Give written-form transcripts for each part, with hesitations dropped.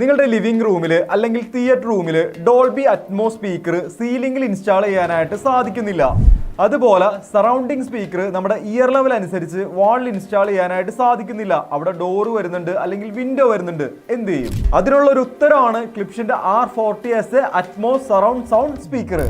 നിങ്ങളുടെ ലിവിംഗ് റൂമിൽ അല്ലെങ്കിൽ തിയേറ്റർ റൂമിൽ ഡോൾബി അറ്റ്മോസ് സ്പീക്കർ സീലിംഗിൽ ഇൻസ്റ്റാൾ ചെയ്യാനായിട്ട് സാധിക്കുന്നില്ല. അതുപോലെ സറൗണ്ടിങ് സ്പീക്കർ നമ്മുടെ ഇയർ ലെവൽ അനുസരിച്ച് വാളിൽ ഇൻസ്റ്റാൾ ചെയ്യാനായിട്ട് സാധിക്കുന്നില്ല. അവിടെ ഡോർ വരുന്നുണ്ട് അല്ലെങ്കിൽ വിൻഡോ വരുന്നുണ്ട്. എന്ത് ചെയ്യും? അതിനുള്ള ഒരു ഉത്തരമാണ് ക്ലിപ്ഷിന്റെ R40S Atmos surround sound speaker.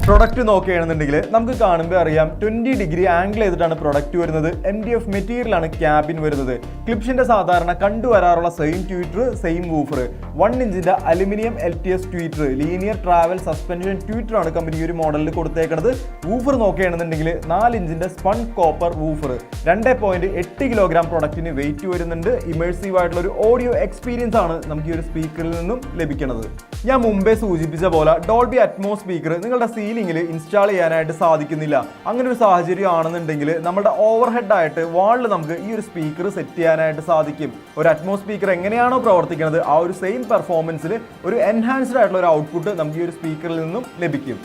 Product നോക്കുകയാണെന്നുണ്ടെങ്കിൽ നമുക്ക് കാണുമ്പോൾ അറിയാം 20 ഡിഗ്രി ആംഗിൾ ചെയ്തിട്ടാണ് പ്രൊഡക്റ്റ് വരുന്നത്. MDF മെറ്റീരിയലാണ് ക്യാബിൻ വരുന്നത്. ക്ലിപ്ഷിന്റെ സാധാരണ കണ്ടുവരാറുള്ള സെയിം ട്വീറ്റർ, സെയിം വൂഫർ, 1 ഇഞ്ചിന്റെ aluminium LTS tweeter, linear travel suspension tweeter ആണ് കമ്പനി ഒരു മോഡലിൽ കൊടുത്തേക്കുന്നത്. വൂഫർ നോക്കുകയാണെന്നുണ്ടെങ്കിൽ 4 ഇഞ്ചിന്റെ സ്പൺ കോപ്പർ വൂഫർ, 2.8 കിലോഗ്രാം പ്രൊഡക്റ്റിന് വെയിറ്റ് വരുന്നുണ്ട്. ഇമേഴ്സീവ് ആയിട്ടുള്ള ഒരു ഓഡിയോ എക്സ്പീരിയൻസ് ആണ് നമുക്ക് ഈ ഒരു സ്പീക്കറിൽ നിന്നും ലഭിക്കുന്നത്. ഞാൻ മുമ്പേ സൂചിപ്പിച്ച പോലെ ഡോൾബി അറ്റ്മോസ് സ്പീക്കർ നിങ്ങളുടെ സീലിംഗിൽ ഇൻസ്റ്റാൾ ചെയ്യാനായിട്ട് സാധിക്കുന്നില്ല. അങ്ങനെ ഒരു സാഹചര്യം ആണെന്നുണ്ടെങ്കിൽ നമ്മുടെ ഓവർഹെഡ് ആയിട്ട് വാളിൽ നമുക്ക് ഈ ഒരു സ്പീക്കർ സെറ്റ് ചെയ്യാനായിട്ട് സാധിക്കും. ഒരു അറ്റ്മോസ് സ്പീക്കർ എങ്ങനെയാണോ പ്രവർത്തിക്കുന്നത് ആ ഒരു സെയിം പെർഫോമൻസിൽ ഒരു എൻഹാൻസ്ഡ് ആയിട്ടുള്ള ഒരു ഔട്ട്പുട്ട് നമുക്ക് ഈ ഒരു സ്പീക്കറിൽ നിന്നും ലഭിക്കും.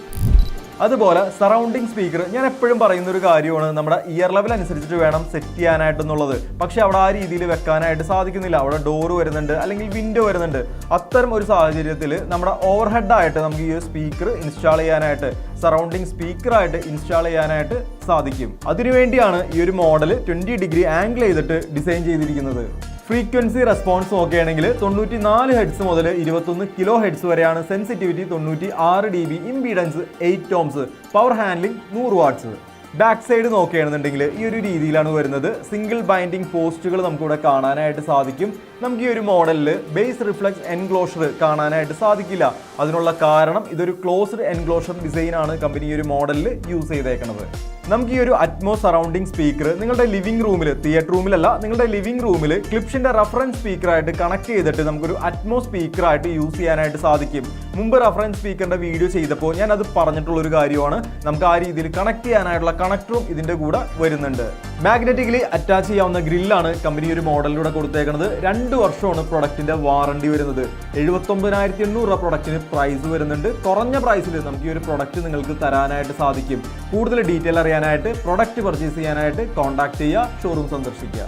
അതുപോലെ സറൗണ്ടിങ് സ്പീക്കർ ഞാൻ എപ്പോഴും പറയുന്ന ഒരു കാര്യമാണ്, നമ്മുടെ ഇയർ ലെവൽ അനുസരിച്ചിട്ട് വേണം സെറ്റ് ചെയ്യാനായിട്ടെന്നുള്ളത്. പക്ഷേ അവിടെ ആ രീതിയിൽ വെക്കാനായിട്ട് സാധിക്കുന്നില്ല. അവിടെ ഡോർ വരുന്നുണ്ട് അല്ലെങ്കിൽ വിൻഡോ വരുന്നുണ്ട്. അത്തരം ഒരു സാഹചര്യത്തിൽ നമ്മുടെ ഓവർഹെഡ് ആയിട്ട് നമുക്ക് ഈ ഒരു സ്പീക്കർ ഇൻസ്റ്റാൾ ചെയ്യാനായിട്ട്, സറൗണ്ടിങ് സ്പീക്കറായിട്ട് ഇൻസ്റ്റാൾ ചെയ്യാനായിട്ട് സാധിക്കും. അതിനുവേണ്ടിയാണ് ഈ ഒരു മോഡൽ 20 ഡിഗ്രി ആംഗിൾ ചെയ്തിട്ട് ഡിസൈൻ ചെയ്തിരിക്കുന്നത്. ഫ്രീക്വൻസി റെസ്പോൺസ് നോക്കുകയാണെങ്കിൽ 94 ഹെഡ്സ് മുതൽ 21 കിലോ ഹെഡ്സ് വരെയാണ്. Sensitivity 96 dB, impedance 8 ohms, power handling 100 watts. Back side നോക്കുകയാണെന്നുണ്ടെങ്കിൽ ഈ ഒരു രീതിയിലാണ് വരുന്നത്. സിംഗിൾ ബൈൻഡിങ് പോസ്റ്റുകൾ നമുക്കിവിടെ കാണാനായിട്ട് സാധിക്കും. നമുക്ക് ഈ ഒരു മോഡലിൽ ബേസ് റിഫ്ലക്സ് എൻക്ലോഷർ കാണാനായിട്ട് സാധിക്കില്ല. അതിനുള്ള കാരണം ഇതൊരു ക്ലോസ്ഡ് എൻക്ലോഷർ ഡിസൈൻ ആണ് കമ്പനി ഈ ഒരു മോഡലിൽ യൂസ് ചെയ്തേക്കുന്നത്. നമുക്ക് ഈ ഒരു അറ്റ്മോസ് സറൗണ്ടിങ് സ്പീക്കർ നിങ്ങളുടെ ലിവിംഗ് റൂമിൽ, തിയേറ്റർ റൂമിലല്ല, നിങ്ങളുടെ ലിവിംഗ് റൂമിൽ ക്ലിപ്ഷിന്റെ റഫറൻസ് സ്പീക്കറായിട്ട് കണക്ട് ചെയ്തിട്ട് നമുക്കൊരു അറ്റ്മോസ് സ്പീക്കറായിട്ട് യൂസ് ചെയ്യാനായിട്ട് സാധിക്കും. മുമ്പ് റഫറൻസ് സ്പീക്കറിന്റെ വീഡിയോ ചെയ്തപ്പോൾ ഞാൻ അത് പറഞ്ഞിട്ടുള്ള ഒരു കാര്യമാണ്. നമുക്ക് ആ രീതിയിൽ കണക്ട് ചെയ്യാനായിട്ടുള്ള കണക്ടറും ഇതിന്റെ കൂടെ വരുന്നുണ്ട്. മാഗ്നറ്റിക്കലി അറ്റാച്ച് ചെയ്യാവുന്ന ഗ്രില്ലാണ് കമ്പനി ഒരു മോഡലിലൂടെ കൊടുത്തേക്കുന്നത്. 2 വർഷമാണ് പ്രൊഡക്റ്റിന്റെ വാറണ്ടി വരുന്നത്. 79,800 രൂപ പ്രൊഡക്റ്റിന് പ്രൈസ് വരുന്നുണ്ട്. കുറഞ്ഞ പ്രൈസിൽ നമുക്ക് ഈ ഒരു പ്രൊഡക്റ്റ് നിങ്ങൾക്ക് തരാനായിട്ട് സാധിക്കും. കൂടുതൽ ഡീറ്റെയിൽ അറിയാനായിട്ട്, പ്രൊഡക്റ്റ് പർച്ചേസ് ചെയ്യാനായിട്ട് കോൺടാക്ട് ചെയ്യുക, ഷോറൂം സന്ദർശിക്കുക.